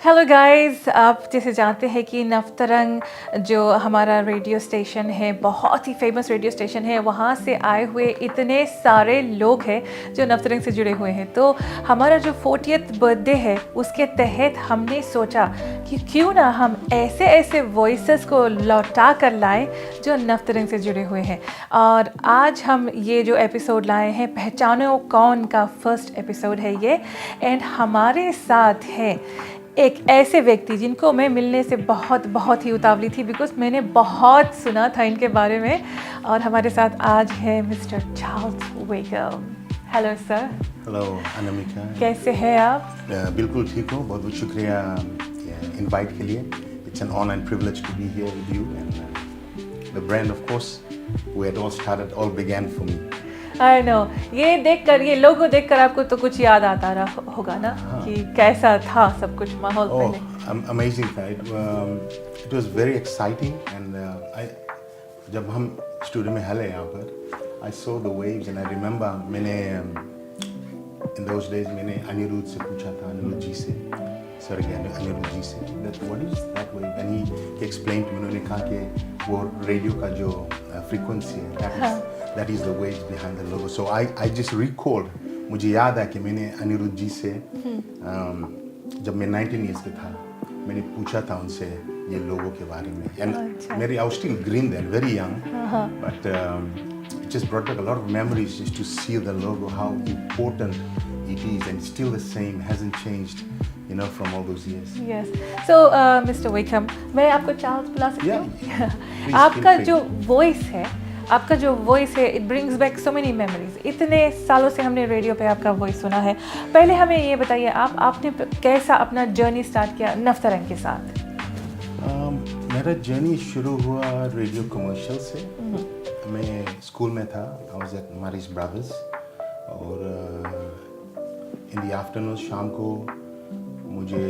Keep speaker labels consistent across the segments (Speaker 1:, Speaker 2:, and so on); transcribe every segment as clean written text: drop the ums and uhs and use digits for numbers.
Speaker 1: Hello guys, आप जैसे जानते हैं कि नवतरंग जो हमारा रेडियो स्टेशन है, बहुत ही फेमस रेडियो स्टेशन है, वहाँ से आए हुए इतने सारे लोग हैं जो नवतरंग से जुड़े हुए हैं। तो हमारा जो 40th बर्थडे है उसके तहत हमने सोचा कि क्यों ना हम ऐसे ऐसे वॉइसेस को लौटा कर लाएं जो नवतरंग से जुड़े हुए हैं। और आज हम ये जो एपिसोड लाए हैं, पहचानो कौन का फर्स्ट एपिसोड है ये। एंड हमारे साथ है एक ऐसे व्यक्ति जिनको मैं मिलने से बहुत ही उतावली थी, बिकॉज मैंने बहुत सुना था इनके बारे में। और हमारे साथ आज है mister Charles Wakeham. Hello sir.
Speaker 2: Hello Anamika.
Speaker 1: कैसे हैं आप?
Speaker 2: बिल्कुल ठीक हूँ, बहुत बहुत शुक्रिया इनवाइट के लिए। It's an honour and privilege to be here with you and the brand of course way it all started, all began for me.
Speaker 1: I know, ये देखकर, ये लोगो देखकर आपको तो कुछ याद आता रहा होगा ना? कि कैसा था सब कुछ माहौल पहले?
Speaker 2: अमेजिंग था। It was very exciting and जब हम स्टूडियो में हले यहाँ पर, I saw the waves and I remember मैंने इन दोज डेज मैंने अनिरुद्ध से पूछा था, अनिरुद्ध जी से, अनिरुद्ध जी से, that what is that wave, and he explain to me. उन्होंने कहा कि वो रेडियो का जो फ्रीक्वेंसी है, that is the waves behind the logo. So I just recalled, मुझे याद है कि मैंने अनिरुद्ध जी से जब मैं 19 years का था, मैंने पूछा था उनसे ये लोगो के बारे में। And मेरी I was still green then, very young, but it just brought back a lot of memories just to see the logo, how important it is, and still the same, hasn't changed, you know, from all those years.
Speaker 1: Yes. So Mr. Wakeham, मैं आपको Charles बुला सकती हूँ?
Speaker 2: Please
Speaker 1: आपका
Speaker 2: feel free.
Speaker 1: जो voice है, it brings back so many memories. इतने सालों से हमने रेडियो पे आपका वॉइस सुना है। पहले हमें ये बताइए, आपने कैसा अपना जर्नी स्टार्ट किया नवतरंग के साथ?
Speaker 2: मेरा जर्नी शुरू हुआ रेडियो कमर्शियल से। मैं स्कूल में था, I was at marriage brothers, और इन द आफ्टरनून शाम को मुझे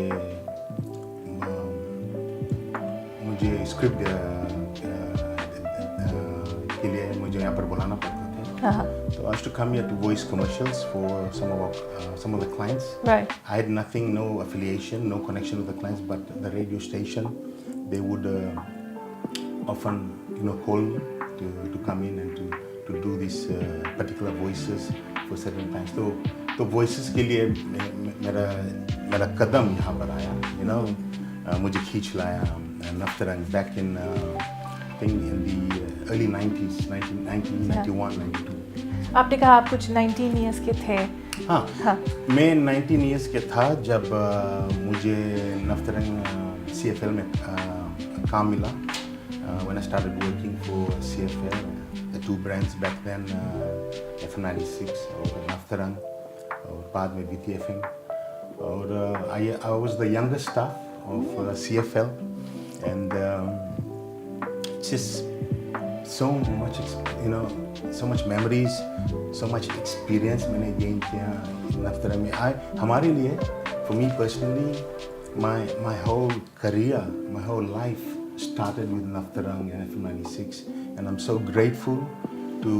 Speaker 2: स्क्रिप्ट के लिए मुझे यहाँ पर बुलाना पड़ता था। So I used to come here to voice commercials for some of the clients.
Speaker 1: Right.
Speaker 2: I had nothing, no affiliation, no connection with the clients, but the radio station, they would often, you know, call me to come in and to do these particular voices for certain times. तो voices के लिए मेरा कदम यहाँ पर आया, you know, मुझे खींच लाया Navtarang back in in the early 90s, 1991, 92.
Speaker 1: आपने कहा आप कुछ 19 इयर्स के थे।
Speaker 2: हाँ, मैं 19 इयर्स के था जब मुझे नवतरंग CFL में काम मिला। When I started working for CFL, the two brands back then, F96 और नवतरंग, और बाद में BTFM, और I was the youngest staff of CFL, and just so much, you know, so much memories, so much experience मैंने gain किया नवतरंग में। हमारे लिए, for me personally, my whole career, my whole life started with Navtarang and F96, and I'm so grateful to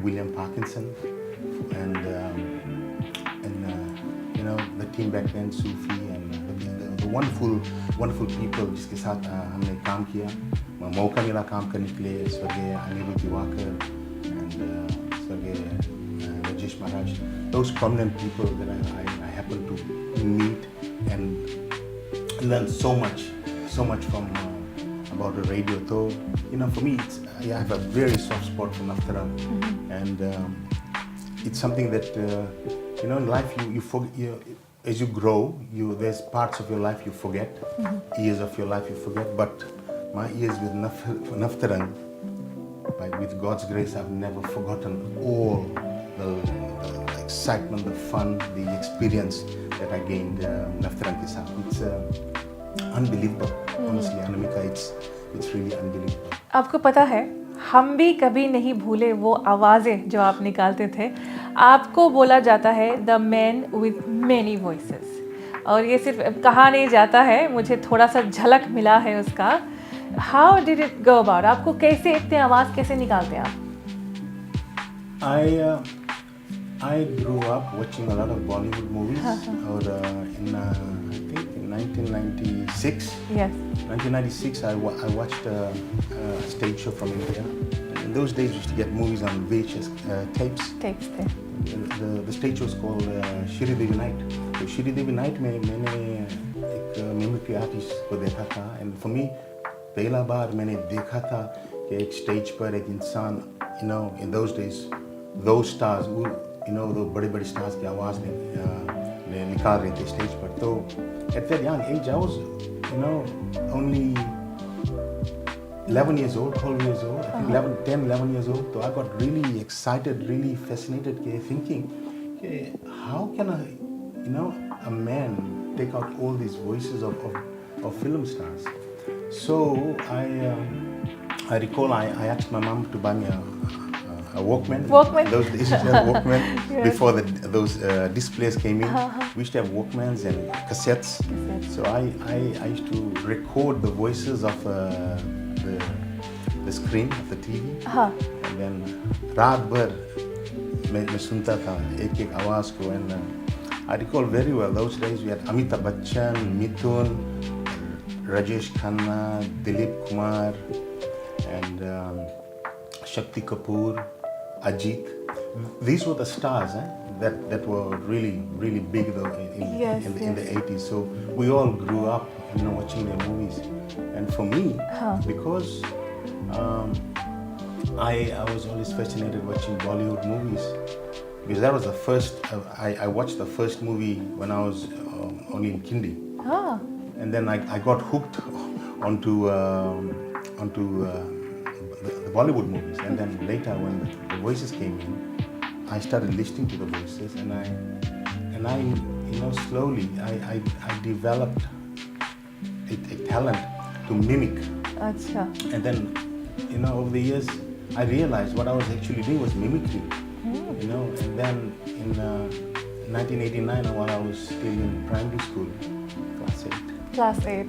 Speaker 2: William Parkinson and you know, the team back then, Sufi, and the wonderful people जिसके साथ हमने काम किया, मौका मिला काम करने के लिए, स्वर्गीय अनिरुद्ध दिवाकर and स्वर्गीय राजेश महाराज, those prominent people that I happened to meet and learn so much from about the radio. So, you know, for me, I have a very soft spot for Navtarang, and it's something that you know, in life you forget. As you grow, there's parts of your life you forget, years of your life you forget. But my years with Navtarang, with God's grace, I've never forgotten all the excitement, the fun, the experience that I gained Navtarang ke saath. It's unbelievable, honestly, Anamika. It's really unbelievable.
Speaker 1: आपको पता है, हम भी कभी नहीं भूले वो आवाज़ें जो आप निकालते थे। आपको बोला जाता है the man with many voices, और ये सिर्फ कहा नहीं जाता है, मुझे थोड़ा सा झलक मिला है उसका। How did it go about? आपको कैसे इतने आवाज़ कैसे निकालते हैं आप?
Speaker 2: I grew up watching a lot of Bollywood movies. Or I think in 1996.
Speaker 1: Yes.
Speaker 2: 1996, I watched a stage show from India. In those days, we used to get movies on VHS tapes.
Speaker 1: Tapes थे.
Speaker 2: The stage show was called Shri Devi Night. So Shri Devi Night में मैंने एक mimicry artist को देखा था. And for me, पहला बार मैंने देखा था कि एक स्टेज पर एक इंसान, you know, in those days, those stars, you know, the बड़े-बड़े stars की आवाज़ निकाल रहे थे स्टेज पर. तो at that young age, I was, you know, only 11 years old, 12 years old, I think 11 years old. So I got really excited, really fascinated, thinking, how can a man take out all these voices of film stars? So I recall I asked my mom to buy me a Walkman.
Speaker 1: Walkman?
Speaker 2: Those days we had Walkman.
Speaker 1: Yes.
Speaker 2: Before those displays came in. We used to have Walkmans and cassettes. So I used to record the voices of the screen of the TV. And then रात भर मैं सुनता था एक आवाज़ को. And I recall very well those days we had Amitabh Bachchan, Mithun, Rajesh Khanna, Dilip Kumar, and Shakti Kapoor, Ajit. These were the stars that were really big though in the 80s. So we all grew up, you know, watching their movies. And for me, because I was always fascinated watching Bollywood movies, because that was the first. I watched the first movie when I was only in Kindi, and then I got hooked onto the Bollywood movies. And then later, when the voices came in, I started listening to the voices, and I you know, slowly I developed a talent to mimic.
Speaker 1: अच्छा.
Speaker 2: And then, you know, over the years, I realized what I was actually doing was mimicry. You know, and then in 1989, while I was still in primary school, class 8.
Speaker 1: Class 8.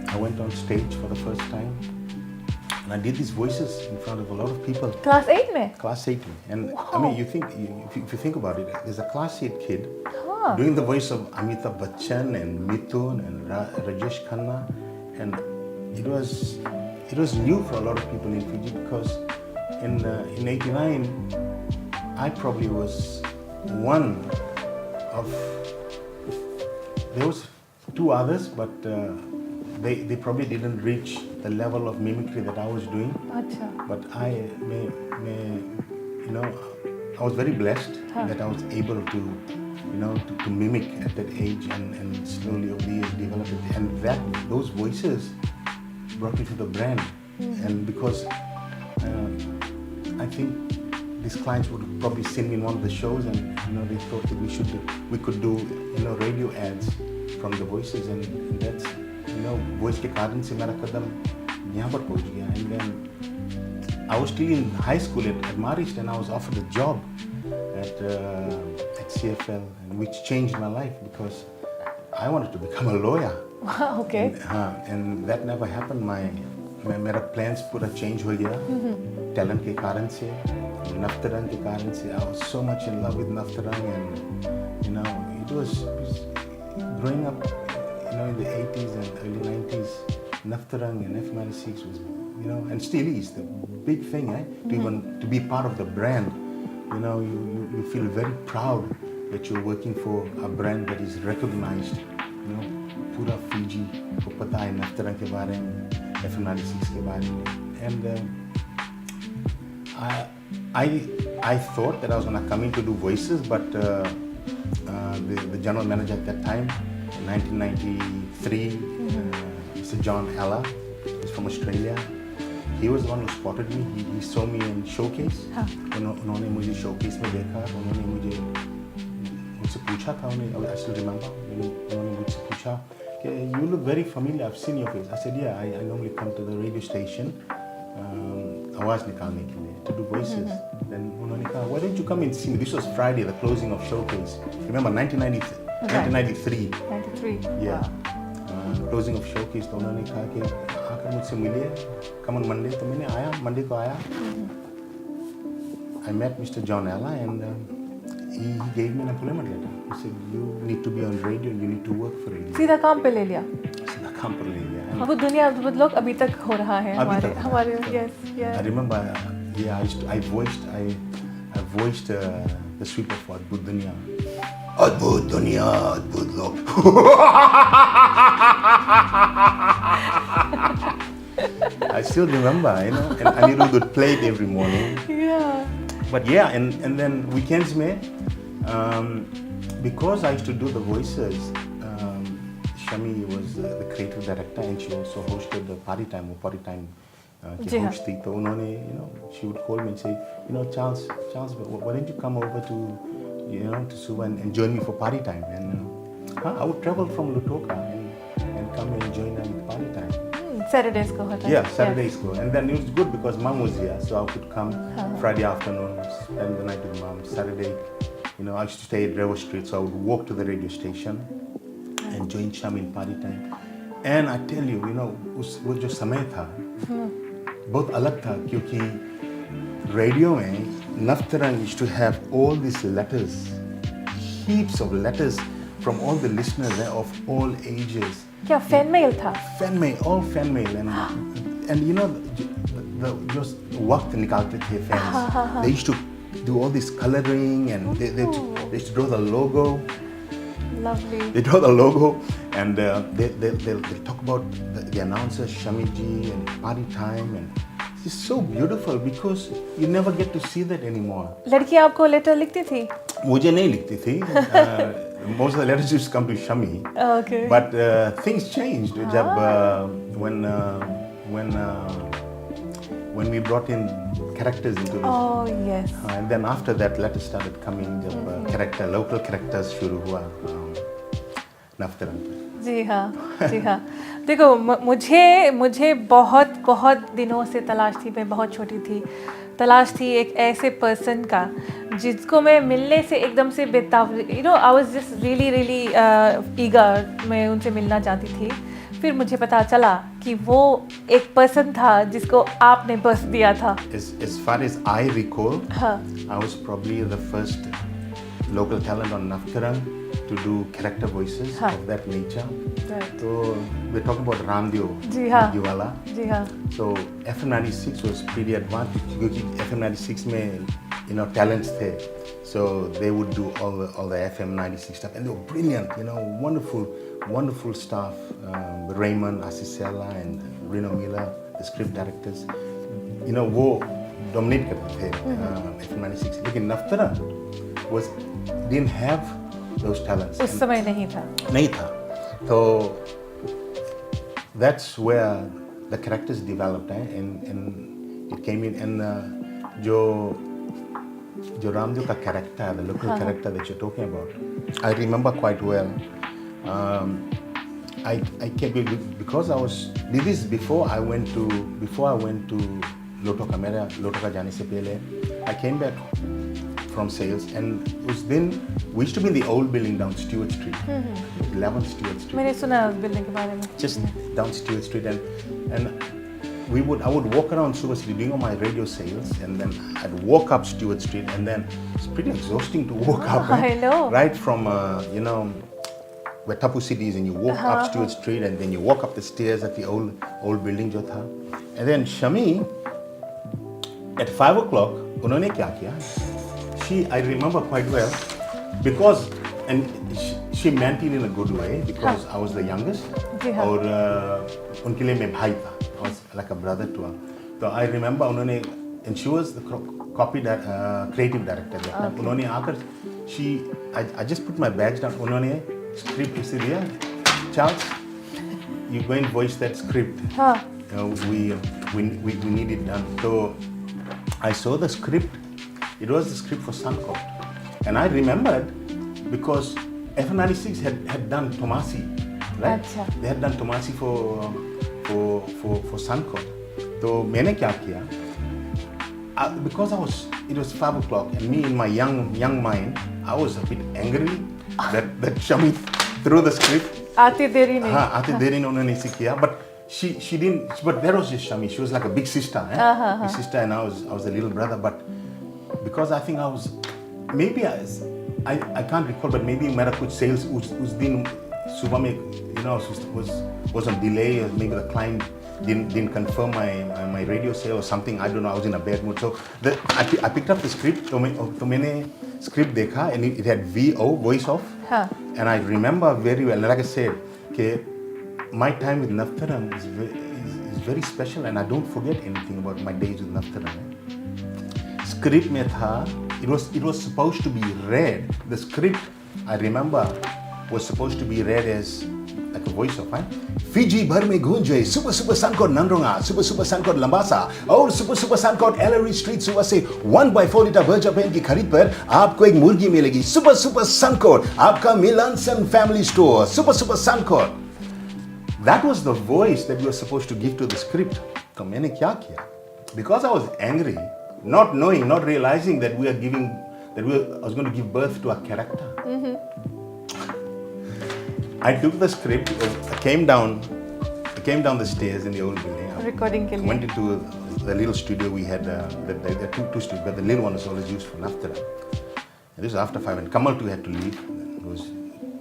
Speaker 2: I went on stage for the first time, and I did these voices in front of a lot of people.
Speaker 1: Class 8 में?
Speaker 2: Class 8 में. And
Speaker 1: Wow.
Speaker 2: I mean, if you think about it, there's a class 8 kid doing the voice of Amitabh Bachchan and Mithun and Rajesh Khanna, and it was new for a lot of people in Fiji, because in '89 I probably was one of, there was 2 others, but they probably didn't reach the level of mimicry that I was doing.
Speaker 1: अच्छा.
Speaker 2: But you know, I was very blessed that I was able to, you know, to mimic at that age, and slowly over the years develop it. And those voices brought me to the brand. And because I think these clients would probably send me in one of the shows, and you know, they thought that we could do, you know, radio ads from the voices, and that's, you know, voice के कारण से मेरा कदम यहाँ पर पहुँच गया. And then I was still in high school at Marist, and I was offered a job at CFL, and which changed my life, because I wanted to become a lawyer.
Speaker 1: Wow, okay.
Speaker 2: And that never happened. मेरा plans पूरा change हो गया talent के कारण से, Navtarang के कारण से. I was so much in love with Navtarang, and you know, it was growing up, you know, in the 80s and early 90s. Navtarang and F96 was, you know, and still is the big thing, to be part of the brand. You know, you feel very proud that you're working for a brand that is recognized. You know, पूरा Fiji को पता है Navtarang के बारे में, F96 के बारे में. And I thought that I was going to come in to do voices, but the general manager at that time, in 1993, Mr. John Ella, he's from Australia. He was the one who spotted me. He saw me in showcase. उन्होंने मुझे showcase में देखा. उन्होंने मुझसे पूछा था. I still remember. उन्होंने मुझसे पूछा कि you look very familiar. I've seen your face. I said, yeah, I normally come to the radio station आवाज़ निकालने के लिए, to do voices. Then उन्होंने कहा, why don't you come and see me? This was Friday, the closing of showcase. Remember 1993.
Speaker 1: 93.
Speaker 2: Yeah.
Speaker 1: Wow.
Speaker 2: Closing of showcase. तो उन्होंने कहा कि आकर मुझसे मिलिए. Come on Monday. तो मैंने आया, Monday को आया. I met Mr. John Ella, and he gave me an employment letter. He said, you need to be on radio and you need to work for radio.
Speaker 1: सीधा काम पे ले लिया.
Speaker 2: सीधा काम पर ले लिया.
Speaker 1: वो दुनिया वो लोग अभी तक हो रहा है हमारे yes.
Speaker 2: I remember, I voiced the sweep of Adbhut Dunya. Adbhut Dunya, Adbhut Log. I still remember, and Anirudh would play it every morning.
Speaker 1: Yeah.
Speaker 2: But yeah, and then weekends में, because I used to do the voices, Shami was the creative director, and she also hosted the party time की host थी. तो उन्होंने, she would call me and say, Charles, why don't you come over to Suva and join me for party time? And I would travel from Lutoka and come and join them with party time.
Speaker 1: Saturdays ko hota.
Speaker 2: Yeah, Saturdays ko. And then it was good because mom was here, so I could come Friday afternoon, spend the night with mom. Saturday, I used to stay at Revo Street, so I would walk to the radio station and join Shami in party time. And I tell you, वो जो समय था, बहुत अलग था, क्योंकि radio में Navtarang used to have all these letters, heaps of letters from all the listeners of all ages.
Speaker 1: क्या fan mail था?
Speaker 2: Fan mail, all fan mail, and just वक्त निकालते थे fans. They used to do all this coloring, and they used to draw the logo.
Speaker 1: Lovely.
Speaker 2: They draw the logo, and they talk about the announcer Shami ji and party time, and it's so beautiful because you never get to see that anymore.
Speaker 1: लड़की आपको letter लिखती थी?
Speaker 2: मुझे नहीं लिखती थी. Most of the letters used to come to Shami.
Speaker 1: Okay.
Speaker 2: But things changed when we brought in characters into this.
Speaker 1: Oh yes.
Speaker 2: And then after that, letters started coming. जब local characters शुरू हुआ Navtarang.
Speaker 1: जी हाँ. देखो मुझे बहुत दिनों से तलाश थी. मैं बहुत छोटी थी. तलाश थी एक ऐसे पर्सन का जिसको मैं मिलने से एकदम से बेताब. I was just really eager. मैं उनसे मिलना चाहती थी. फिर मुझे पता चला कि वो एक पर्सन था जिसको आपने बस दिया था.
Speaker 2: As far as I recall, I was probably the first local talent on Navtarang to do character voices of that nature.
Speaker 1: Right.
Speaker 2: So we're talking about Ramdio Diwala.
Speaker 1: जी हाँ.
Speaker 2: So FM 96 was pretty advanced क्योंकि FM 96 में talents थे. So they would do all the FM 96 stuff, and they were brilliant. Wonderful staff. Raymond Asisela and Reno Miller, the script directors. वो dominate करते थे FM 96. लेकिन Navtarang didn't have those talents.
Speaker 1: उस समय नहीं था.
Speaker 2: So that's where the characters developed, and it came in. And जो Ramdev का character, the local character that you're talking about, I remember quite well. I came because I was. This is before I went to Lotoka जाने से पहले. I came back from sales, and it was then we used to be in the old building down Stewart Street, 11 Stewart Street.
Speaker 1: मैंने सुना उस building के बारे में.
Speaker 2: Just down Stewart Street, and I would walk around Suva City doing all my radio sales, and then I'd walk up Stewart Street, and then it's pretty exhausting to walk up.
Speaker 1: I know.
Speaker 2: Right from where Tapu City is, and you walk up Stewart Street, and then you walk up the stairs at the old building जो था. And then Shami, at 5 o'clock, उन्होंने क्या किया? I remember quite well, because she meant it in a good way, because I was the youngest, और उनके लिए मैं भाई था. I was like a brother to her. So I remember उन्होंने, and she was the creative director. उन्होंने आकर, I just put my bags down. उन्होंने script इसे दिया. Charles, you go and voice that script. We need it done. So I saw the script. It was the script for Suncourt, and I remembered because FM 96 had done Tomasi, right? They had done Tomasi for Suncourt. So मैंने क्या किया? Because it was 5 o'clock, and me in my young mind, I was a bit angry that Shami threw the script.
Speaker 1: आते देरी नहीं.
Speaker 2: आते देरी नहीं उन्होंने इसे किया, but she didn't. But that was just Shami. She was like a big sister, big sister, and I was a little brother. But because I think I was, maybe I can't recall, but maybe मेरा कुछ sales उस दिन सुबह में, you know, was on delay, or maybe the client didn't confirm my radio sale or something. I don't know. I was in a bad mood. So I picked up the script. तो मैंने script देखा, and it had VO, voice off. And I remember very well. Like I said, कि my time with Navtarang is very special, and I don't forget anything about my days with Navtarang. Script में था, it was supposed to be read. The script, I remember, was supposed to be read as like a voice of, right? Fiji भर में गूंजे super super Suncourt Nadroga super super Suncourt Labasa और super super Suncourt Ellery street सुबह से 1/4 litre बर्जा pen की खरीद पर आपको एक मुर्गी मिलेगी सुपर सुपर सनकोट आपका मिलानसन family store super super Suncourt. That was the voice that we were supposed to give to the script. तो मैंने क्या किया? Because I was angry, not knowing, not realizing that I was going to give birth to a character. I took the script, I came down the stairs in the old building.
Speaker 1: Recording के लिए.
Speaker 2: Went into the little studio we had, the two studios, but the little one was always used for Navtarang. And this was after 5, and Kamal too had to leave. He was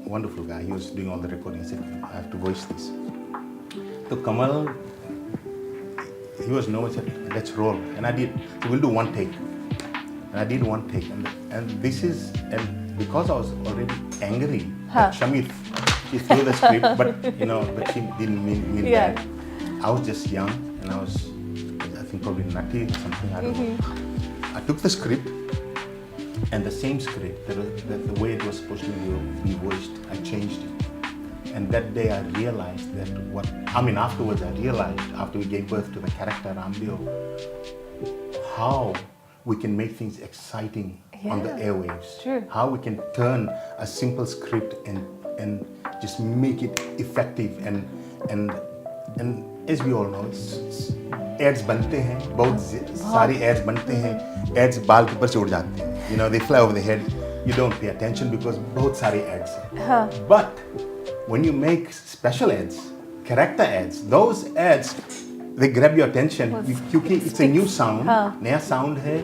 Speaker 2: a wonderful guy. He was doing all the recording. He said, I have to voice this. So Kamal, he was no, he said, let's roll. And I did. So we'll do one take. And I did one take. And because I was already angry, that Shamir, she threw the script, but she didn't mean that. I was just young, and I think probably nutty or something, I don't know. I took the script, and the same script, the way it was supposed to be voiced, I changed it. And that day I realized afterwards I realized, after we gave birth to the character Ramdeo, how we can make things exciting on the airwaves.
Speaker 1: True.
Speaker 2: How we can turn a simple script and just make it effective and as we all know, ads बनते हैं, बहुत सारे ads बनते हैं, ads बाल के ऊपर से उड़ जाते हैं, they fly over the head, you don't pay attention because बहुत सारे ads हैं. But when you make special ads, character ads, those ads, they grab your attention क्योंकि it's a new sound, नया sound है,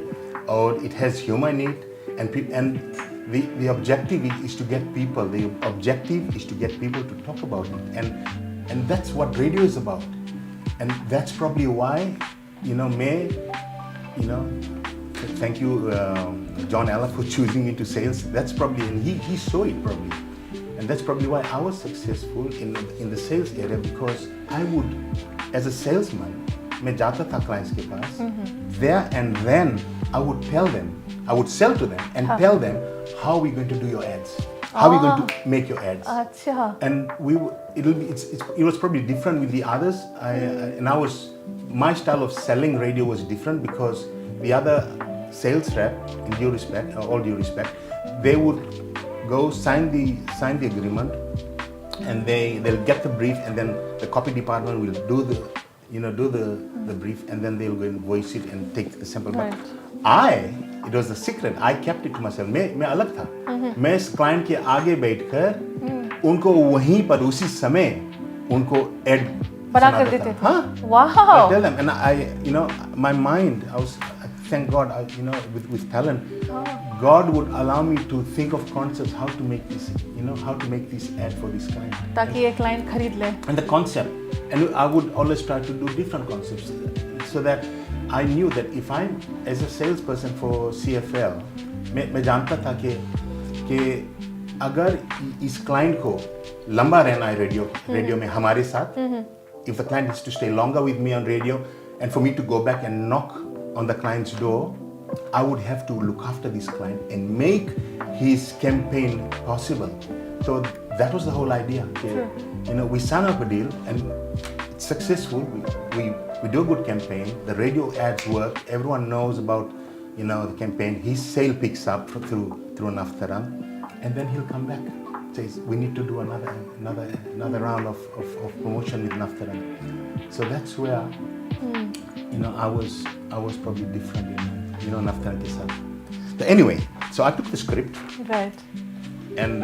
Speaker 2: और it has humor in it, and the objective is to get people. The objective is to get people to talk about it, and that's what radio is about. And that's probably why, thank you, John Ella, for choosing me to sales. That's probably, and he saw it probably. And that's probably why I was successful in the sales area, because I would, as a salesman, मैं जाता था clients के पास, there and then I would tell them, I would sell to them and tell them how we're going to do your ads. How are we going to make your ads? And it was probably different with the others. My style of selling radio was different because the other sales rep, all due respect, they would go sign the agreement, and they'll get the brief, and then the copy department will do the brief, and then they'll go and voice it and take the sample. Right. It was a secret. I kept it to myself. मैं अलग था. मैं इस client के आगे बैठकर उनको वहीं पर उसी समय उनको ad
Speaker 1: बना कर देते थे.
Speaker 2: हाँ.
Speaker 1: Wow.
Speaker 2: I tell them, and my mind, thank God, with talent, God would allow me to think of concepts, how to make this, how to make this ad for this client.
Speaker 1: ताकि ये client खरीद ले.
Speaker 2: And the concept, and I would always try to do different concepts, so that I knew that if I'm as a salesperson for CFL, मैं जानता था कि अगर इस client को लंबा रहना है रेडियो में हमारे साथ, if the client is to stay longer with me on radio, and for me to go back and knock on the client's door, I would have to look after this client and make his campaign possible. So that was the whole idea. Sure. We sign up a deal, and it's successful. We do a good campaign. The radio ads work. Everyone knows about the campaign. His sale picks up through Navtarang, and then he'll come back. Says we need to do another round of promotion with Navtarang. So that's where I was probably different in Navtarang ke saath. So anyway, so I took the script.
Speaker 1: Right.
Speaker 2: And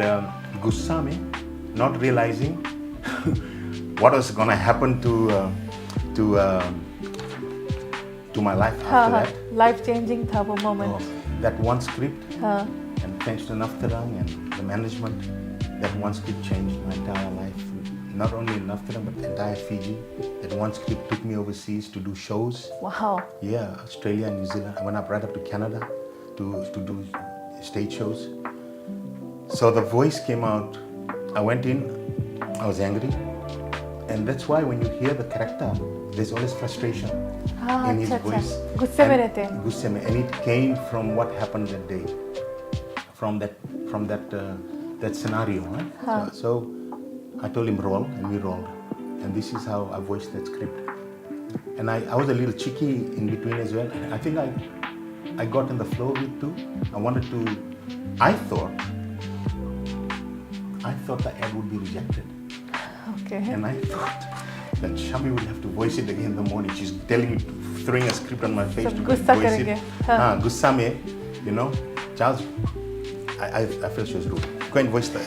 Speaker 2: gussa mein, not realizing what was gonna happen to my life after that.
Speaker 1: Life changing था वो moment.
Speaker 2: that one script, and thanks to Navtarang and the management, that one script changed my entire life. Not only in Navtarang, but the entire Fiji. That one script took me overseas to do shows.
Speaker 1: Wow.
Speaker 2: Yeah, Australia and New Zealand. I went up right up to Canada to do stage shows. So the voice came out. I went in, I was angry. And that's why when you hear the character, there's always frustration in his voice.
Speaker 1: गुस्से में रहते हैं.
Speaker 2: Gusse mein. And it came from what happened that day. From that scenario. Right? So I told him roll, and we rolled. And this is how I voiced that script. And I was a little cheeky in between as well. And I think I got in the flow of it too. I thought the ad would be rejected.
Speaker 1: Okay.
Speaker 2: And I thought that Shami will have to voice it again in the morning. She's telling me, throwing a script on my face
Speaker 1: Sab
Speaker 2: to
Speaker 1: gussa
Speaker 2: voice
Speaker 1: karenge.
Speaker 2: it. Gussa mein, you know, Charles, I felt she was rude. Go and voice the,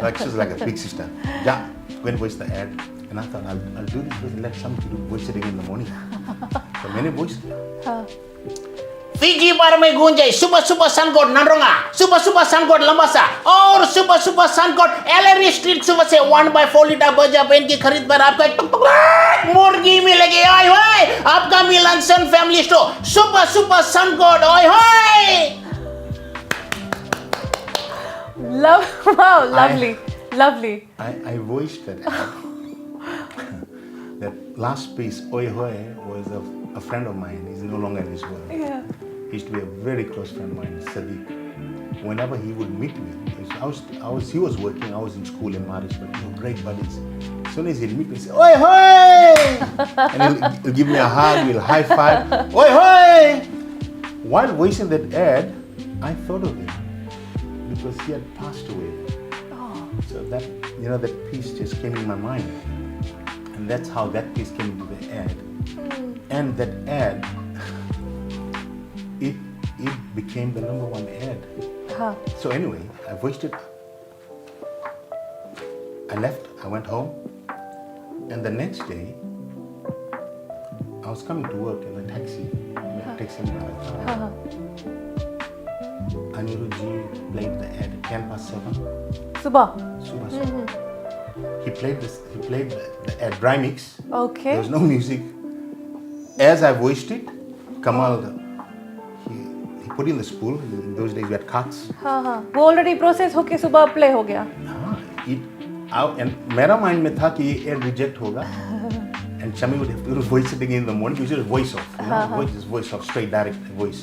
Speaker 2: like she was like a big sister. Yeah, go and voice the ad. And I thought, I'll do this and let Shami voice it again in the morning. So many voices.
Speaker 3: Fiji बार में गूंजे सुबह सुबह suncoat नंदरंगा सुबह सुबह suncoat Labasa और सुबह सुबह suncoat Ellery street सुबह से 1/4 लीटर बजा पेन की खरीद पर आपका मुर्गी मिलेगी ओए होए आपका मिलनसन फैमिली स्टोर सुबह सुबह सनकोट ओए होए
Speaker 1: Wow, lovely.
Speaker 2: I voiced that ad. That last piece, Oi Hoi, was a friend of mine. He's no longer in this world.
Speaker 1: Yeah.
Speaker 2: He used to be a very close friend of mine, Sadiq. Whenever he would meet me, he was working, I was in school in Maris, but we were great buddies. As soon as he'd meet me, he'd say, Oi Hoi! And he'll give me a hug, we'll high five, Oi Hoi! While voicing that ad, I thought of him because he had passed away.
Speaker 1: Oh.
Speaker 2: So that piece just came in my mind. And that's how that piece came into the ad. And that ad, it became the #1 ad. So anyway, I voiced it. I left, I went home, and the next day, I was coming to work in a taxi. Anirudhji played the ad at 7:10.
Speaker 1: Subah.
Speaker 2: He played the ad dry mix.
Speaker 1: Okay.
Speaker 2: There was no music. As I voiced it, Kamal, he put in the spool. In those days we had cuts.
Speaker 1: वो already process होके सुबह play हो गया.
Speaker 2: And मेरा mind में था कि ये ad reject होगा. And Shami would have to voice it again in the morning. Usually voice off, voice off, straight direct voice.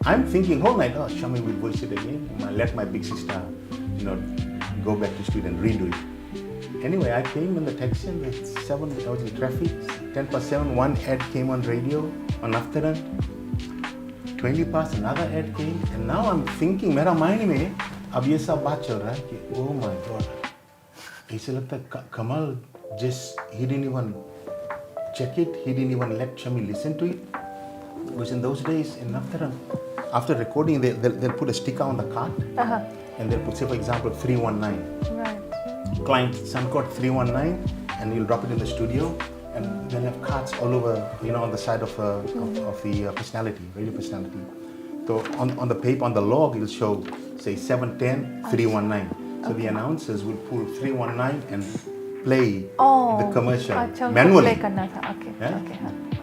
Speaker 2: I'm thinking whole night, Shami will voice it again. I let my big sister, go back to studio and redo it. Anyway, I came in the taxi and at 7, I was in traffic, 7:10, one ad came on radio, on Navtarang. 20 past, another ad came, and now I'm thinking, मेरा mind में अब ये सब बात चल रहा है कि oh my God, ऐसे लगता है Kamal he didn't even check it, he didn't even let Shami listen to it. Because in those days in Navtarang, after recording, they'll put a sticker on the card, and they'll put, say for example, 319.
Speaker 1: Right.
Speaker 2: Client Suncode 319, and you'll drop it in the studio, and they'll have cards all over, on the side of the personality, radio personality. So on the paper, on the log, it'll show, say 710 319. So the announcers will pull 319 and play the commercial manually.
Speaker 1: Play करना था. Okay.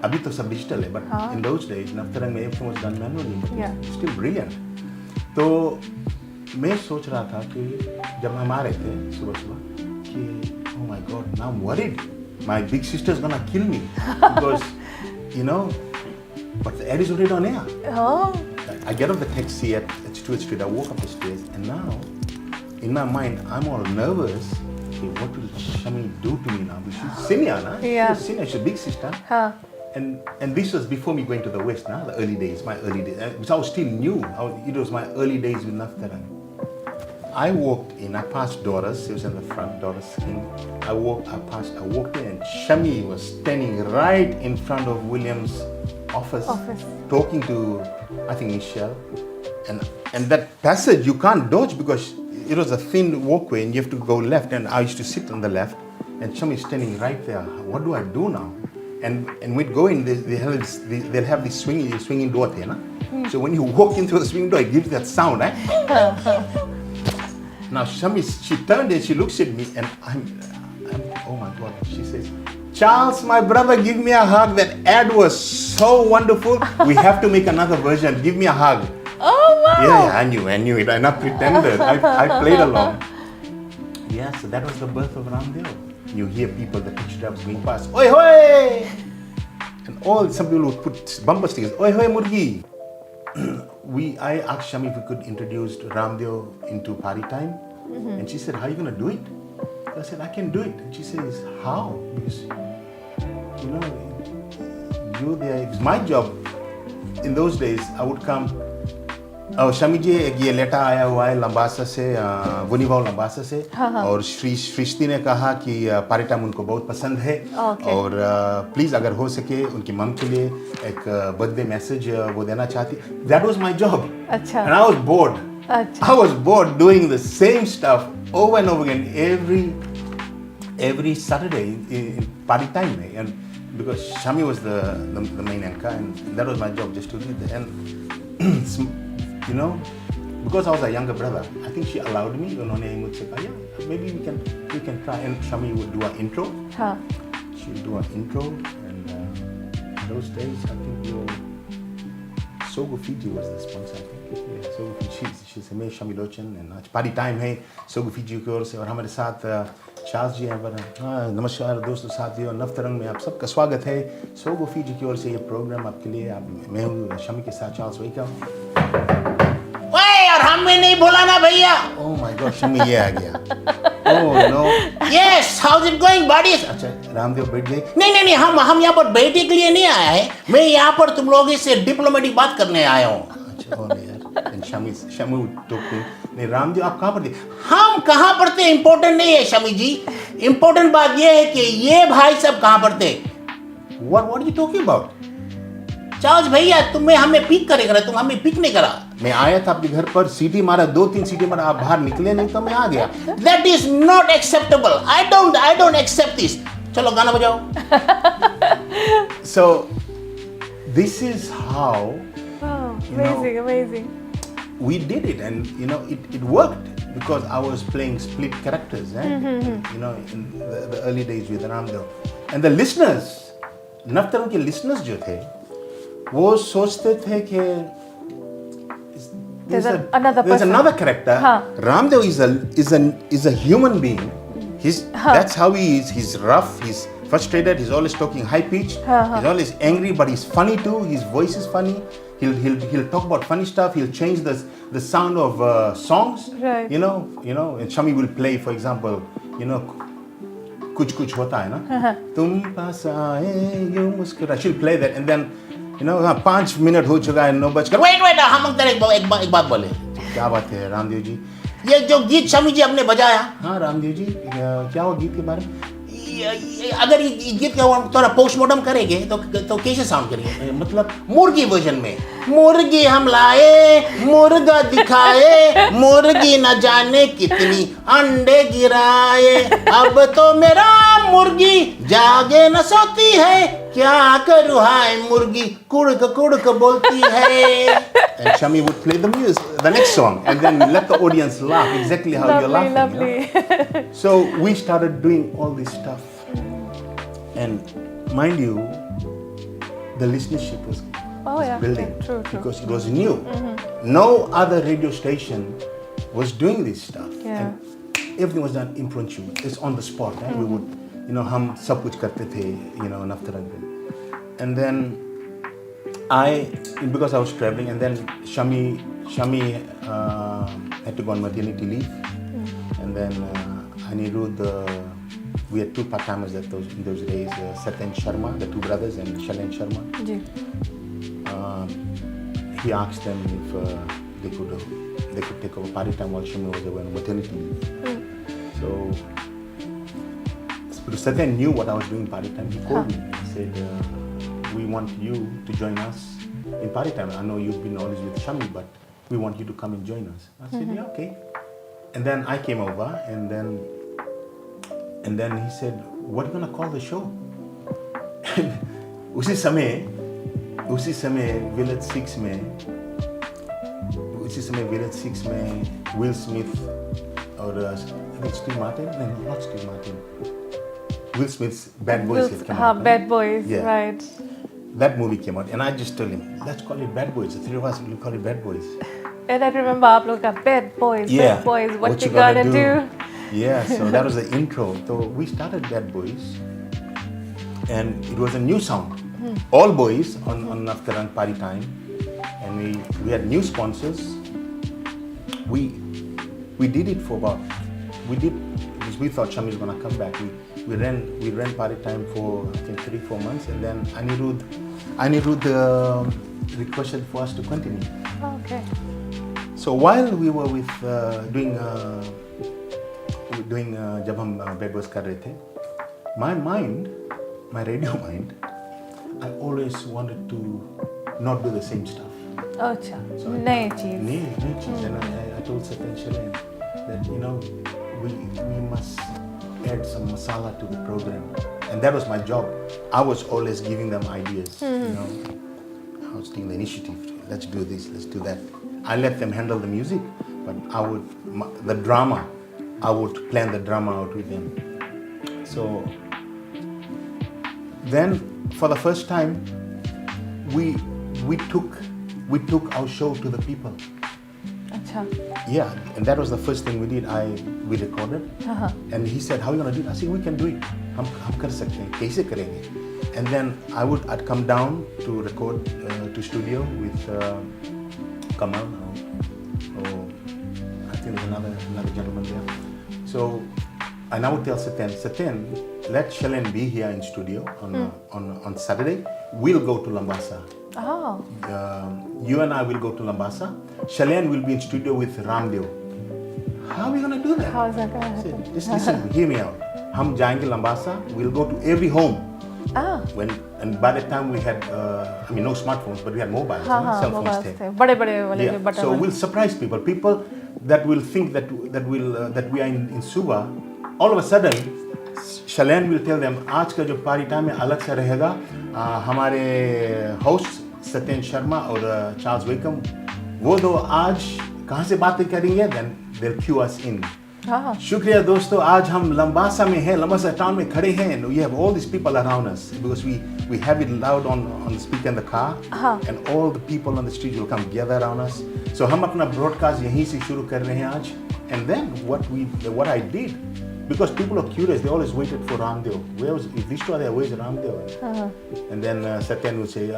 Speaker 2: अभी तो सब digital है, but in those days Navtarang में everything was done manually, but still brilliant. तो मैं सोच रहा था कि जब हम आ रहे थे सुबह कि oh my God, now I'm worried. My big sister's gonna kill me because but the ad is already on air. I get off the taxi at Stuart Street. I walk up the stairs, and now in my mind I'm all nervous. Okay, what will Shami do to me now? She's senior, nah?
Speaker 1: Yeah.
Speaker 2: She's senior. She's a big sister. And this was before me going to the West, nah? The early days, my early days. Because I was still new. It was my early days with Navtarang. I walked in. I passed Doris. She was in the front. Doris King. I walked in, and Shami was standing right in front of William's office. Talking to, I think, Michelle. And that passage you can't dodge because it was a thin walkway and you have to go left, and I used to sit on the left, and Shami is standing right there. What do I do now? And we'd go in, they'll have this swinging door there, na? So when you walk into the swing door, it gives that sound. Now Shami, she turned and she looks at me, and I'm oh my God. She says, "Charles, my brother, give me a hug. That ad was so wonderful. We have to make another version. Give me a hug."
Speaker 1: Oh wow!
Speaker 2: Yeah, I knew it. I not pretended. I played along. Yeah, so that was the birth of Ramdeo. You hear people, the picture drums going past, "Oi hoi!" And some people would put bumper stickers, "Oi hoi murgi." I asked Shami if we could introduce Ramdeo into party time, and she said, "How are you gonna do it?" I said, "I can do it." And she says, "How?" Because you're there. It was my job. In those days, I would come. Shami जी ये letter आया हुआ है लंबासा से वुनिवाओ लंबासा से और सृष्टि ने कहा कि पार्टी टाइम उनको बहुत पसंद है और प्लीज अगर हो सके उनकी मम के लिए एक बर्थडे मैसेज वो देना चाहती. That was my job. अच्छा. And I was bored. अच्छा. I was bored doing the same stuff over and over again every Saturday in party time, and because Shami was the main anchor, and that was my job, just to do that. And because I was a younger brother, I think she allowed me. उन्होंने मुझसे कहा, yeah, maybe we can try. And Shami would do an intro. She would do an intro, and in those days, I think Sogo Fiji was the sponsor. I think yeah, Sogo Fiji. She's a Shami Lochan, and party time है Sogo Fiji की ओर से और हमारे साथ Charles जी हैं. नमस्कार दोस्तों, साथियों, नवतरंग में आप सबका स्वागत है. सोगो फीजी की ओर से ये प्रोग्राम आपके लिए. मैं हूँ शमी के साथ चार्ल्स वेकहम.
Speaker 3: और हमें नहीं भूला ना भैया.
Speaker 2: ओह माय गॉड, शमी ये आ गया. Oh no.
Speaker 3: Yes, how is it going buddies?
Speaker 2: अच्छा, रामदेव बैठ गए?
Speaker 3: नहीं, हम यहाँ पर बैठने के लिए नहीं आया है. मैं यहाँ पर तुम लोगों से डिप्लोमेटिक बात करने आया हूँ.
Speaker 2: अच्छा, ओ यार. शमी टोकते नहीं. रामदेव आप कहाँ पढ़ते?
Speaker 3: हम कहाँ पढ़ते इम्पोर्टेंट नहीं है शमी जी. इम्पोर्टेंट बात ये है कि ये भाई सब कहाँ पढ़ते.
Speaker 2: What are you talking about?
Speaker 3: Charles भैया, तुम्हें हमें पिक करेगा, तुम हमें पिक नहीं करा.
Speaker 2: मैं आया था आपके घर पर, सीटी मारा, 2-3 सीटी मारा, आप बाहर निकले नहीं तो मैं आ गया.
Speaker 3: That is not acceptable. I don't accept this. चलो गाना बजाओ.
Speaker 2: So this is how
Speaker 1: amazing.
Speaker 2: We did it, and it worked because I was playing split characters, in the early days with Ramdev. And the listeners, Navtarang के listeners जो थे, वो सोचते थे कि there's another character. Ramdev is a human being. That's how he is. He's rough. He's frustrated. He's always talking high pitch. He's always angry, but he's funny too. His voice is funny. He'll talk about funny stuff. He'll change the sound of songs.
Speaker 1: Right.
Speaker 2: And Shami will play, for example, कुछ होता है ना, तुम पास आए यूं मुस्कुरा. She'll play that, and then 5 minute हो चुका है, 9 बजकर.
Speaker 3: Wait, हम अंदर एक बात बोले.
Speaker 2: क्या बात है रामदेव जी?
Speaker 3: ये जो गीत शमी जी आपने बजाया.
Speaker 2: हाँ रामदेव जी, क्या हुआ गीत के बारे में?
Speaker 3: अगर ये गीत का थोड़ा पोस्टमार्टम करेंगे तो कैसे साउंड करेंगे?
Speaker 2: मतलब
Speaker 3: मुर्गी वर्जन में. मुर्गी हम लाए, मुर्गा दिखाए, मुर्गी न जाने कितनी अंडे गिराए. अब तो मेरा मुर्गी जागे न सोती है, क्या करूँ हाय मुर्गी कुड़क बोलती है.
Speaker 2: And Shami would play the next song, and then let the audience laugh exactly how you're laughing.
Speaker 1: Lovely.
Speaker 2: So we started doing all this stuff, and mind you, the listenership was building.
Speaker 1: True.
Speaker 2: Because it was new. No other radio station was doing this stuff.
Speaker 1: Yeah.
Speaker 2: And everything was done impromptu. It's on the spot. Right? We would, हम सब कुछ करते थे, Navtarang. And then because I was traveling, and then Shami had to go on maternity leave, and then we had 2 part-timers in those days, Satyan Sharma, the 2 brothers, and Shalan Sharma. He asked them if they could take over party time while Shami was away on maternity leave. So Satyan knew what I was doing party time. He called me. He said, we want you to join us in party time. I know you've been always with Shami, but we want you to come and join us. I said, yeah, okay. And then I came over, and then he said, what are you going to call the show? उसी समय Village 6 में उसी समय Village 6 में Will Smith और I think Steve Martin, no, not Steve Martin, Will Smith's Bad Boys had come out.
Speaker 1: Bad Boys,
Speaker 2: Yeah.
Speaker 1: right.
Speaker 2: That movie came out and I just told him, let's call it Bad Boys. The three of us will call it Bad Boys.
Speaker 1: And I remember आप लोग का Bad Boys,
Speaker 2: Yeah.
Speaker 1: Bad Boys, what you
Speaker 2: gonna
Speaker 1: gonna do?
Speaker 2: Yeah, so that was the intro. So we started Bad Boys and it was a new sound. All boys on Navtarang party time, and we had new sponsors. We did it for about because we thought Shami is gonna come back. We ran party time for I think 3-4 months, and then Anirudh requested for us to continue.
Speaker 1: Oh, okay.
Speaker 2: So while we were with doing जब हम Bad Boys कर रहे थे, my radio mind, I always wanted to not do the same stuff.
Speaker 1: अच्छा, नई चीज.
Speaker 2: New cheese. And I told Satyan Shalain that we must add some masala to the program, and that was my job. I was always giving them ideas. I was taking the initiative. Let's do this. Let's do that. I let them handle the music, but the drama. I would plan the drama out with them. So then, for the first time, we took our show to the people.
Speaker 1: अच्छा.
Speaker 2: Yeah, and that was the first thing we did. We recorded, and he said, "How are you gonna do it?" I said, "We can do it. हम कर सकते हैं. कैसे करेंगे?" And then I'd come down to record to studio with Kamal. I think there's another gentleman there. So, and I would tell Satyan, let Shalain be here in studio on Saturday. We'll go to Lambasa.
Speaker 1: Oh.
Speaker 2: You and I will go to Lambasa. Shalain will be in studio with Ramdev. How are we going to do that?
Speaker 1: How is that going to happen?
Speaker 2: Just listen, hear me out. हम जाएंगे Lambasa. We'll go to every home. And by the time we had, no smartphones, but we had mobiles, cell phones.
Speaker 1: बड़े-बड़े वाले जो button.
Speaker 2: So we'll surprise people that will think that we are in Suba. All of a sudden, Shalain will tell them, आज का जो party time है अलग से रहेगा. हमारे hosts सत्यन शर्मा और Charles Wakeham, वो दो आज कहाँ से बातें करेंगे? Then they'll cue us in. शुक्रिया दोस्तों, आज हम लंबासा में हैं, लंबासा टाउन में खड़े हैं. We have all these people around us because we have it loud on the speaker in the car, and all the people on the street will come gather around us. So हम अपना broadcast यहीं से शुरू कर रहे हैं आज. And then what I did, because people are curious, they always waited for Ramdev. If this two are there, where's Ramdev? And then Satyan would say,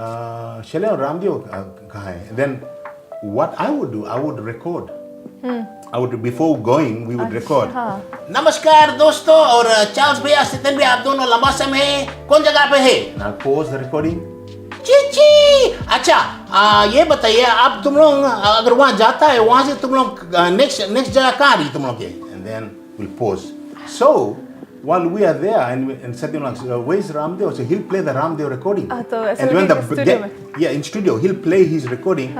Speaker 2: Shalain और Ramdev कहाँ है? And then what I would do, I would record. Before going, we would record.
Speaker 3: नमस्कार दोस्तों और Charles भैया सत्यन भैया आप दोनों लंबासा में हैं, कौन जगह पे है?
Speaker 2: And I'll pause the recording.
Speaker 3: Chichi अच्छा ये बताइए आप तुम लोग अगर वहाँ जाता है वहाँ से तुम लोग नेक्स्ट जगह कहाँ रही तुम लोग के?
Speaker 2: And then we'll pause. So while we are there and Satyan like, where's Ramdev? So he'll play the Ramdev recording.
Speaker 1: And when
Speaker 2: in studio he'll play his recording.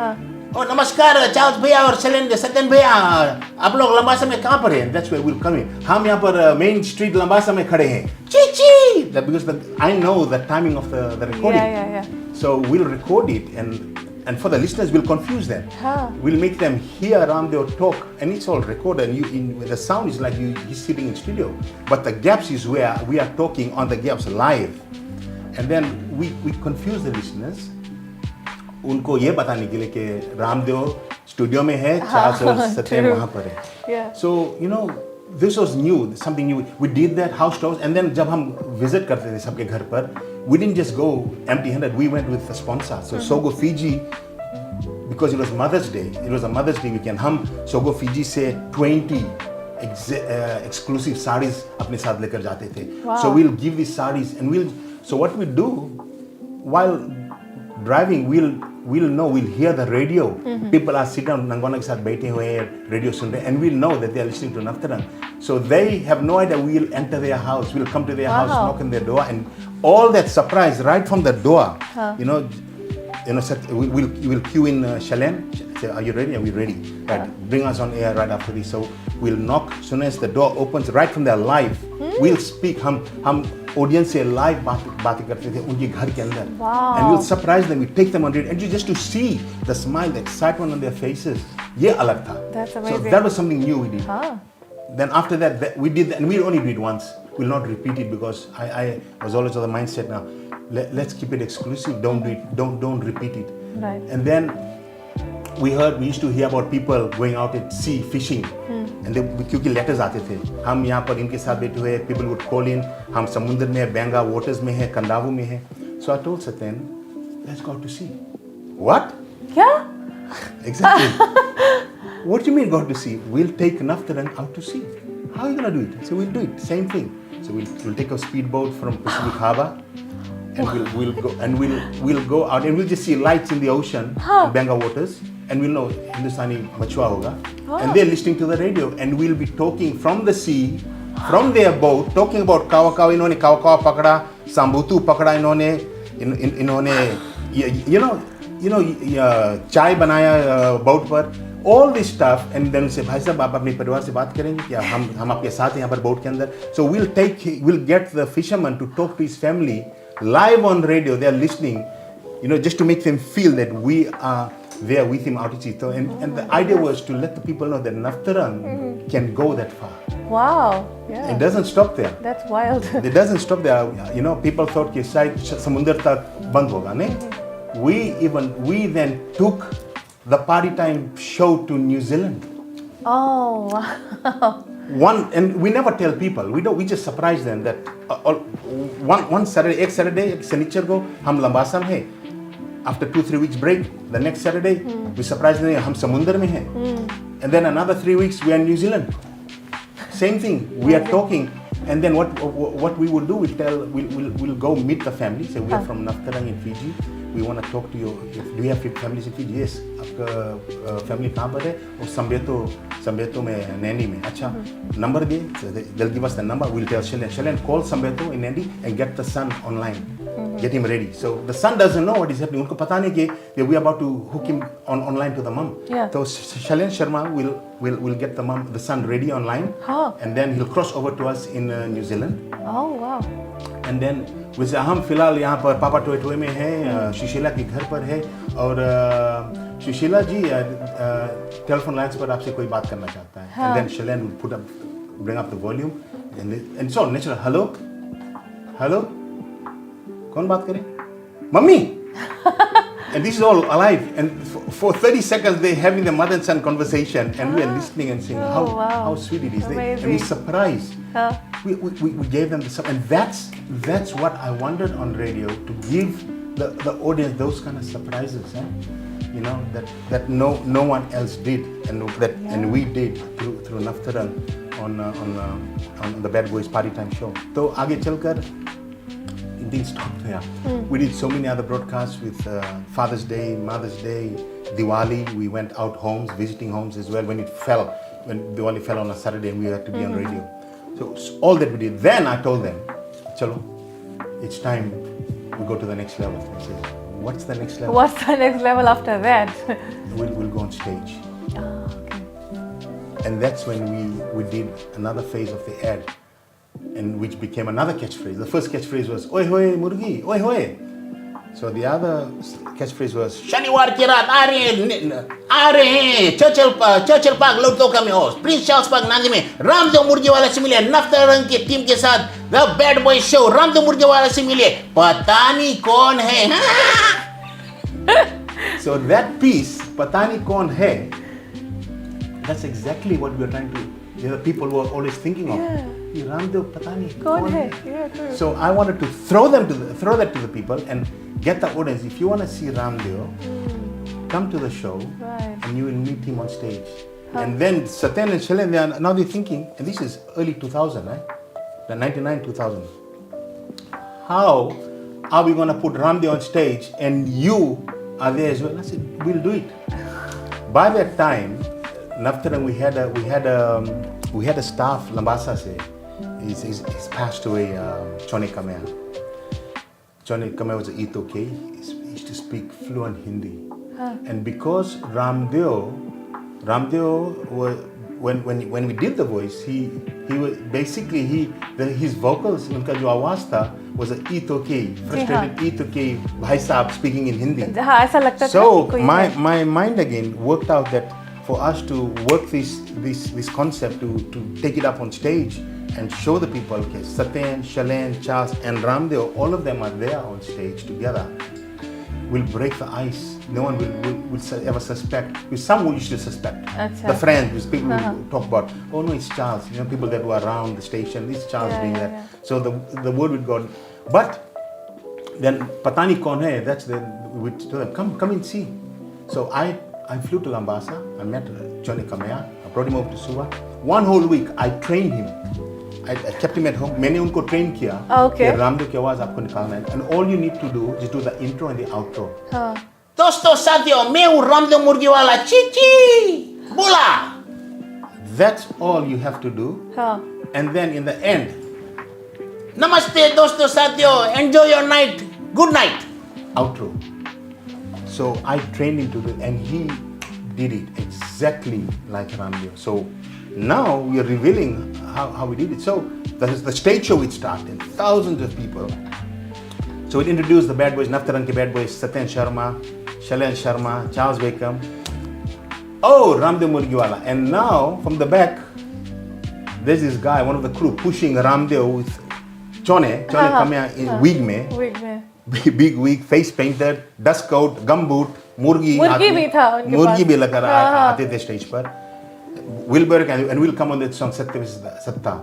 Speaker 3: और नमस्कार चार्ल्स भैया और सत्यन भैया आप लोग लंबासा में कहाँ पर हैं?
Speaker 2: That's where we'll come in. हम यहाँ पर main street लंबासा में खड़े हैं. Chichi! Because I know the timing of the recording.
Speaker 1: Yeah.
Speaker 2: So we'll record it and for the listeners we'll confuse them. We'll make them hear Ramdev talk, and it's all recorded. And the sound is like he's sitting in studio, but the gaps is where we are talking on the gaps live, and then we confuse the listeners. उनको ये बताने के लिए कि Ramdev studio में है, Charles और सत्यन वहाँ पर है. So this was new, something new. We did that house shows, and then जब हम visit करते थे सबके घर पर, we didn't just go empty-handed. We went with a sponsor. So Sogo Fiji, because it was Mother's Day, it was a Mother's Day weekend. हम Sogo Fiji से 20 exclusive sarees अपने साथ लेकर जाते थे. So we'll give these sarees, and so what we do while driving, we'll hear the radio. People are sitting down, Nangona ke saath baithe hue hain, radio sun rahe, and we'll know that they are listening to Navtarang. So they have no idea. We'll enter their house, we'll come to their house, knock on their door, and all that surprise right from the door. We'll cue in Shalain. Say, are you ready? Are we ready? Right. Bring us on air right after this. So we'll knock. Soon as the door opens, right from their live, we'll speak. Audience से live बातें करते थे उनके घर के अंदर.
Speaker 1: Wow.
Speaker 2: And we'll surprise them, we take them on radio, and just to see the smile, the excitement on their faces, ये अलग था.
Speaker 1: That's
Speaker 2: So
Speaker 1: amazing.
Speaker 2: that was something new we did.
Speaker 1: Huh.
Speaker 2: Then after that, we did, and we only did it once. We'll not repeat it because I was always of the mindset now. Let's keep it exclusive. Don't do it. Don't repeat it.
Speaker 1: Right.
Speaker 2: And then we used to hear about people going out at sea fishing. And क्योंकि letters आते थे, हम यहाँ पर इनके साथ बैठे हुए, people would call in, हम समुद्र में, Benga waters में हैं, कंडावू में हैं. So I told Satyan, let's go out to sea. What?
Speaker 1: क्या?
Speaker 2: Exactly. What do you mean go out to sea? We'll take Navtarang out to sea. How are you gonna do it? So we'll do it. Same thing. So we'll take a speedboat from Pacific Harbor, and we'll go out, and we'll just see lights in the ocean, in Benga waters, and we'll know Hindustani machua hoga, and they're listening to the radio, and we'll be talking from the sea, from their boat, talking about kawa kawa inhone kawa kawa pakda, sambutu pakda inhone चाय बनाया boat पर, all this stuff, and then say भाई साहब आप अपने परिवार से बात करेंगे क्या, हम आपके साथ हैं यहाँ पर बोट के अंदर. So we'll get the fisherman to talk to his family live on radio. They are listening, just to make them feel that we are there with him out at sea. So, and the idea was to let the people know that Navtarang can go that far.
Speaker 1: Wow. Yeah.
Speaker 2: It doesn't stop there.
Speaker 1: That's wild.
Speaker 2: It doesn't stop there. People thought कि शायद समुद्र तक बंद होगा, नहीं? We then took the party time show to New Zealand.
Speaker 1: Oh, wow.
Speaker 2: And we never tell people. We just surprise them that one Saturday, एक Saturday, शनिचर को हम लंबासा में हैं. After 2-3 weeks break, the next Saturday we surprise them हम समुद्र में हैं. And then another 3 weeks we are in New Zealand. Same thing. We are talking. And then what we will do, we'll go meet the family. Say we are from Navtarang in Fiji. We want to talk to you. Do you have families in Fiji? Yes. आपका family कहाँ पर है? और संबेतो में नैनी में. अच्छा. Number they. They'll give us the number. We'll tell Shailen. Shailen, call Sambeto in Nandi and get the son online. Get him ready. So the son doesn't know what is happening. उनको पता नहीं कि we are about to hook him online to the mom.
Speaker 1: Yeah.
Speaker 2: So Shailen Sharma will get the son ready online.
Speaker 1: Huh.
Speaker 2: And then he'll cross over to us in New Zealand.
Speaker 1: Oh, wow.
Speaker 2: And then वैसे हम फिलहाल यहाँ पर पापा टोए में हैं, सुशीला के घर पर है, और सुशीला जी टेलीफोन लाइन्स पर आपसे कोई बात करना चाहता है. And then Shailen will bring up the volume, and it's all natural. Hello, कौन बात करे? Mummy. And this is all alive, and for 30 seconds they're having the mother and son conversation, and we are listening and saying how sweet it is. And we surprised. We gave them the stuff, and that's what I wanted on radio, to give the audience those kind of surprises, that no one else did, and we did through Navtarang on the Bad Boys Party Time show. So आगे चलकर it didn't stop there. We did so many other broadcasts with Father's Day, Mother's Day, Diwali. We went out homes, visiting homes as well when Diwali fell on a Saturday and we had to be on radio. So all that we did. Then I told them, chalo, it's time we go to the next level. I said, what's the next level?
Speaker 1: What's the next level after that?
Speaker 2: We'll go on stage.
Speaker 1: Okay.
Speaker 2: And that's when we did another phase of the ad, and which became another catchphrase. The first catchphrase was, oi hoy murgi, oi hoy. So the other catchphrase was,
Speaker 3: शनिवार की रात आ रहे हैं Churchill park लोटोका में host Prince Charles park नांदी में रामदेव मुर्गी वाला से मिले नफ्तारंग की टीम के साथ the bad boy show Ramdev मुर्गी वाला से मिले पता नहीं कौन है.
Speaker 2: So that piece, पता नहीं कौन है, that's exactly what we are trying to, the people were always thinking of. Ramdev पता नहीं
Speaker 1: कौन है? Yeah, true.
Speaker 2: So I wanted to throw that to the people and get the audience. If you want to see Ramdev, come to the show,
Speaker 1: Right.
Speaker 2: and you will meet him on stage. And then Satyan and Shailen, now they're thinking, and this is early 2000, right? The 99, 2000. How are we going to put Ramdev on stage and you are there as well? I said, we'll do it. By that time, Navtarang, we had a staff, Lambasa se, he's passed away, Chone Kamea. Chone Kamea was an Ito K. He used to speak fluent Hindi. And because Ramdev when we did the voice, he was basically his vocals, उनका जो आवाज था was a eat okay, frustrated eat okay, भाई साहब speaking in Hindi.
Speaker 1: हाँ ऐसा लगता था
Speaker 2: So
Speaker 1: कि कोई
Speaker 2: my mind again worked out that for us to work this concept to take it up on stage and show the people, okay, Satyan, Shalen, Charles, and Ramdev, all of them are there on stage together. Will break the ice. No one will ever suspect. Because some used to suspect.
Speaker 1: Achha.
Speaker 2: The friends, because people will talk about, oh no, it's Charles. You know, people that were around the station, it's Charles doing that.
Speaker 1: Yeah.
Speaker 2: So the word would go. But then Patani Kaun hai, that's the we tell them, come and see. So I flew to Lambasa. I met Johnny Kamea. I brought him over to Suva. One whole week I trained him. I kept him at home. मैंने उनको train किया.
Speaker 1: Okay.
Speaker 2: कि रामदेव की आवाज आपको निकालना है. And all you need to do is do the intro and the outro.
Speaker 1: हाँ
Speaker 3: दोस्तों साथियों मैं हूँ रामदेव मुर्गी वाला चीची बोला.
Speaker 2: That's all you have to do.
Speaker 1: हाँ
Speaker 2: And then in the end,
Speaker 3: नमस्ते दोस्तों साथियों, enjoy your night, good night.
Speaker 2: outro. So I trained him to do it, and he did it exactly like Ramdev. So now we are revealing how we did it. So that is the stage show. It started, thousands of people. So it introduced the bad boys, Navtarang ke bad boys, Satyan Sharma, Shalen Sharma, Charles Wakeham. Oh, Ramdev Murgiwala. And now from the back, there's this guy, one of the crew, pushing Ramdev with Chone Kamya in wig mein.
Speaker 1: wig में
Speaker 2: Big wig, face painted, dust coat, gumboot, मुर्गी
Speaker 1: भी था उनके
Speaker 2: मुर्गी
Speaker 1: पास।
Speaker 2: भी लेकर आते थे स्टेज पर. Wilbur and we'll come on that song Satta.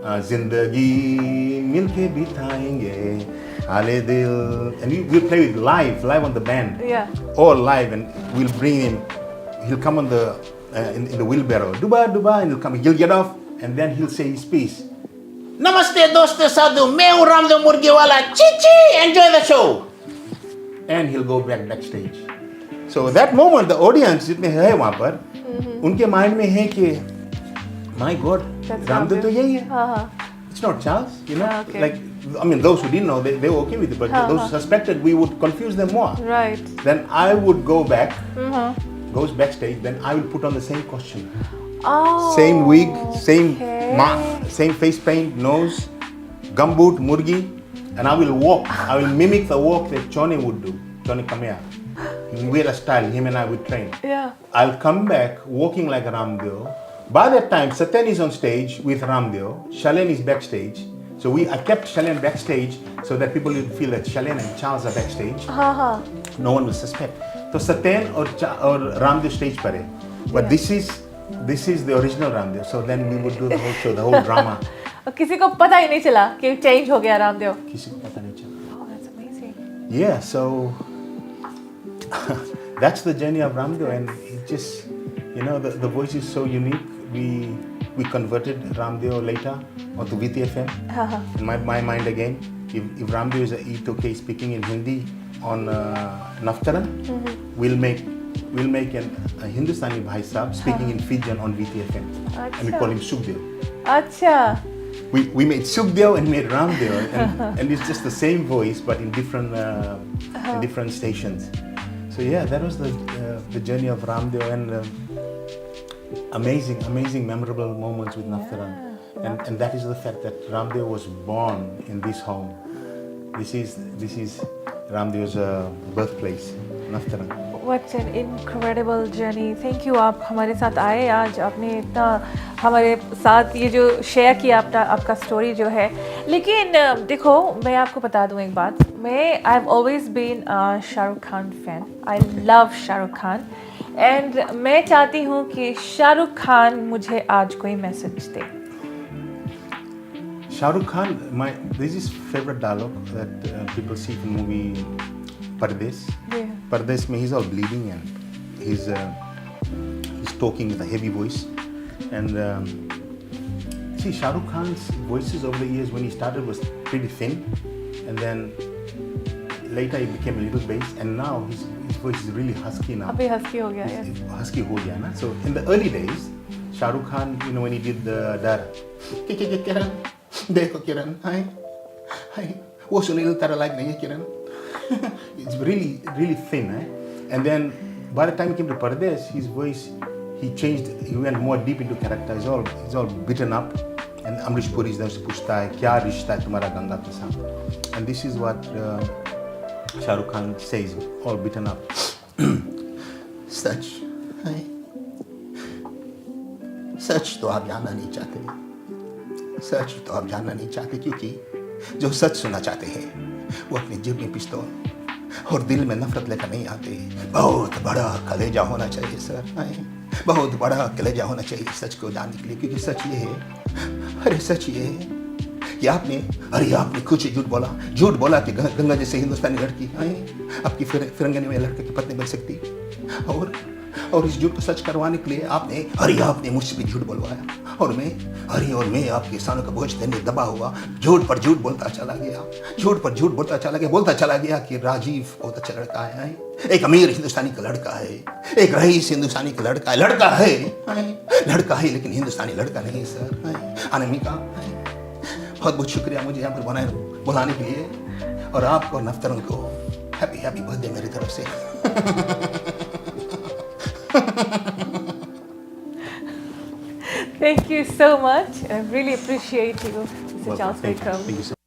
Speaker 2: जिंदगी मिलके बिताएंगे हाले दिल, and we'll play it live on the band.
Speaker 1: Yeah.
Speaker 2: All live, and we'll bring him. He'll come on the in the wheelbarrow, duba, and he'll get off, and then he'll say his piece.
Speaker 3: नमस्ते दोस्तों साधु मैं हूँ रामदेव मुर्गी वाला Chichi, enjoy the show.
Speaker 2: And he'll go backstage. So that moment, the audience जितने हैं वहाँ पर, उनके mind में है कि my God, रामदेव तो यही है.
Speaker 1: हाँ
Speaker 2: It's not Charles, you know.
Speaker 1: Okay.
Speaker 2: Like, I mean, those who didn't know, they were okay with it, but those who suspected, we would confuse them more.
Speaker 1: right
Speaker 2: Then I would go back, goes backstage, then I will put on the same costume.
Speaker 1: oh
Speaker 2: Same wig, same
Speaker 1: okay.
Speaker 2: same face paint, nose, gumboot, murgi, and I will walk. I will mimic the walk that Johnny would do. Johnny Kamea. He wear a style. Him and I would train.
Speaker 1: yeah
Speaker 2: I'll come back walking like Ramdev. By that time, Satyan is on stage with Ramdev. Shalen is backstage. So I kept Shalen backstage so that people would feel that Shalen and Charles are backstage.
Speaker 1: हाँ
Speaker 2: No one will suspect. So Satyan or Ramdev stage पर है. But this is the original Ramdev. So then we would do the whole show, the whole drama.
Speaker 1: और किसी को पता ही नहीं चला कि चेंज हो गया रामदेव.
Speaker 2: किसी को पता नहीं चला.
Speaker 1: Oh, that's amazing.
Speaker 2: Yeah, so that's the journey of Ramdev, and it just, you know, the voice is so unique. We converted Ramdev later onto VTFM. In my mind again, if Ramdev is okay speaking in Hindi on Navtarang, we'll make a Hindustani Bhai Sahab speaking in Fijian on VTFM, and we call him Sukhdev.
Speaker 1: अच्छा
Speaker 2: We made Sukhdev and made Ramdev, and it's just the same voice but in different stations. So yeah, that was the journey of Ramdev, and amazing memorable moments with Navtarang. And that is the fact that Ramdev was born in this home. This is Ramdev's birthplace, Navtarang.
Speaker 1: What an incredible journey. Thank you आप हमारे साथ आए आज. आपने इतना हमारे साथ ये जो शेयर किया आपका स्टोरी जो है. लेकिन देखो मैं आपको बता दूँ एक बात. I've always been a Shah Rukh Khan fan. I love Shah Rukh Khan. And मैं चाहती हूँ कि शाह रुख खान मुझे आज कोई message they.
Speaker 2: Shah Rukh Khan, this is favorite dialogue that people see from the movie Pardes.
Speaker 1: Yeah.
Speaker 2: Pardes, he's all bleeding and he's talking with a heavy voice. And see, Shah Rukh Khan's voices over the years when he started was pretty thin, and then later he became a little bass, and now his voice is really husky now.
Speaker 1: अभी husky हो गया है.
Speaker 2: Husky ho gaya na. So in the early days, Shah Rukh Khan, you know, when he did the Dara, Kiran, dekho Kiran, hi, wo Sunil Tara like nahi Kiran. It's really thin, eh? And then by the time he came to Pardes, his voice, he changed. He went more deep into character. He's all beaten up, and Amrish Puri is there to पूछता है क्या रिश्ता है तुम्हारा गंगा के साथ, and this is what Shah Rukh Khan says, all beaten up.
Speaker 3: सच है, सच तो आप जानना नहीं चाहते, सच तो आप जानना नहीं चाहते, क्योंकि जो सच सुनना चाहते हैं वो अपनी जेब में पिस्तौल और दिल में नफरत लेकर नहीं आते। बहुत बड़ा कलेजा होना चाहिए सर, बहुत बड़ा कलेजा होना चाहिए सच को जानने के लिए, क्योंकि सच ये है, अरे सच ये है कि आपने कुछ झूठ बोला कि गंगा जैसे हिंदुस्तानी लड़की आपकी फिरंगनी में लड़के की पत्नी बन सकती, और इस झूठ को सच करवाने के लिए आपने मुझसे भी झूठ बोलवाया, और मैं आपके किसानों का बोझ देने दबा हुआ झूठ पर झूठ बोलता चला गया, बोलता चला गया कि राजीव बहुत अच्छा लड़का है, एक अमीर हिंदुस्तानी का लड़का है, एक रईस हिंदुस्तानी का लड़का है, लेकिन हिंदुस्तानी लड़का नहीं सर। अनामिका, बहुत बहुत शुक्रिया मुझे यहाँ पर बुलाने के लिए, और आपको और नवतरंग को हैप्पी बर्थडे मेरी तरफ से।
Speaker 1: Thank you so much. I really appreciate you, Mr. Charles Wakeham.
Speaker 2: Thank you so